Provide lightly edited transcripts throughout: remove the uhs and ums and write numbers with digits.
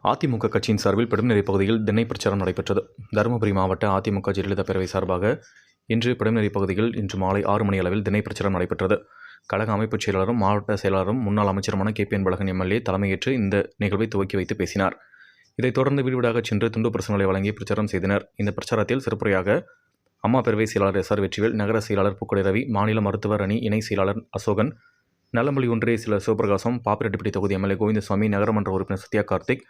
அதிமுக கட்சியின் சார்பில் பிடம்நிறை பகுதியில் திண்ணை பிரச்சாரம் நடைபெற்றது. தருமபுரி மாவட்ட அதிமுக ஜெயலலிதா பேரவை சார்பாக இன்று பிடம்நிறை பகுதியில் இன்று மாலை 6 மணி அளவில் திண்ணை பிரச்சாரம் நடைபெற்றது. கழக அமைப்புச் செயலாளரும் மாவட்ட செயலாளரும் முன்னாள் அமைச்சருமான KP அன்பழகன் MLA தலைமையேற்று இந்த நிகழ்வை துவக்கி வைத்து பேசினார். இதைத் தொடர்ந்து வீடு வீடாக சென்று துண்டு பிரசுரங்களை வழங்கி பிரச்சாரம் செய்தனர். இந்த பிரச்சாரத்தில் சிறப்புரையாக அம்மா பேரவை செயலாளர் SR வெற்றிவேல், நகர செயலாளர் பூக்கொடை ரவி, மாநில மருத்துவர் அணி இணை செயலாளர் அசோகன், நல்லம்பள்ளி ஒன்றிய செயலர் சிவபிரகாசம், பாப்பிரெட்டிப்பட்டி தொகுதி MLA கோவிந்தசாமி, நகரமன்ற உறுப்பினர் சத்யா கார்த்திக்,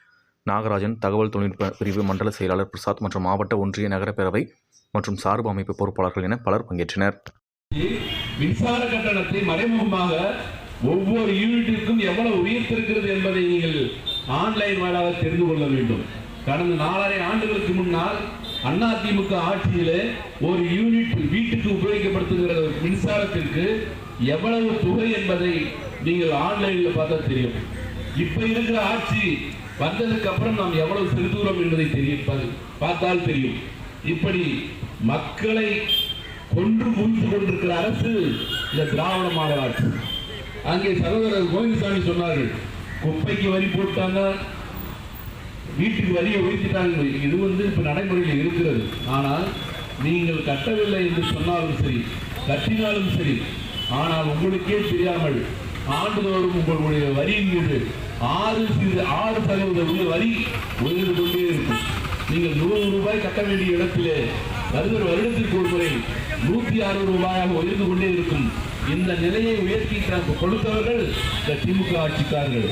நாகராஜன், தகவல் தொழில்நுட்ப பிரிவு மண்டல செயலாளர் பிரசாத் மற்றும் மாவட்ட ஒன்றிய நகர பேரவை மற்றும் சார்பு அமைப்பு பொறுப்பாளர்கள் என பலர் பங்கேற்றனர். மின்சார கட்டணத்தை மறைமுகமாக ஒவ்வொரு யூனிட்டிற்கும் எவ்வளவு உயர்த்திருக்கிறது என்பதை நீங்கள் ஆன்லைன் வாயிலாக தெரிந்து கொள்ள வேண்டும். கடந்த 4.5 ஆண்டுகளுக்கு முன்னால் அதிமுக ஆட்சியிலே ஒரு யூனிட் வீட்டுக்கு உபயோகப்படுத்துகிற மின்சாரத்திற்கு எவ்வளவு தொகை என்பதை நீங்கள் ஆன்லைனில் பார்த்தா தெரியும். இப்ப இருக்கிற ஆட்சி வந்ததுக்கு அப்புறம் நாம் எவ்வளவு செலுத்துகிறோம் என்பதை பார்த்தால் தெரியும். இப்படி மக்களை கொன்று குவித்து கொண்டிருக்கிற அரசு இந்த திராவிட மாடல் ஆட்சி. அங்கே சகோதரர் கோவிந்தசாமி சொன்னார்கள், குப்பைக்கு வரி போட்டாங்க, வீட்டுக்கு வரியை உயர்த்திட்டாங்க. இது இப்ப நடைமுறையில் இருக்கிறது. ஆனால் நீங்கள் கட்டவில்லை என்று சொன்னாலும் சரி, கட்டினாலும் சரி, ஆனால் உங்களுக்கே தெரியாமல் ஆண்டுதோறும் உங்களுடைய வரியின் மீது 6% வரி உயர்ந்து கொண்டே இருக்கும். நீங்கள் 100 ரூபாய் கட்ட வேண்டிய இடத்திலே வருடத்திற்கு ஒரு முறை 160 ரூபாயாக உயர்ந்து கொண்டே இருக்கும். இந்த நிலையை உயர்த்தி கொடுத்தவர்கள் இந்த திமுக ஆட்சிக்காரர்கள்.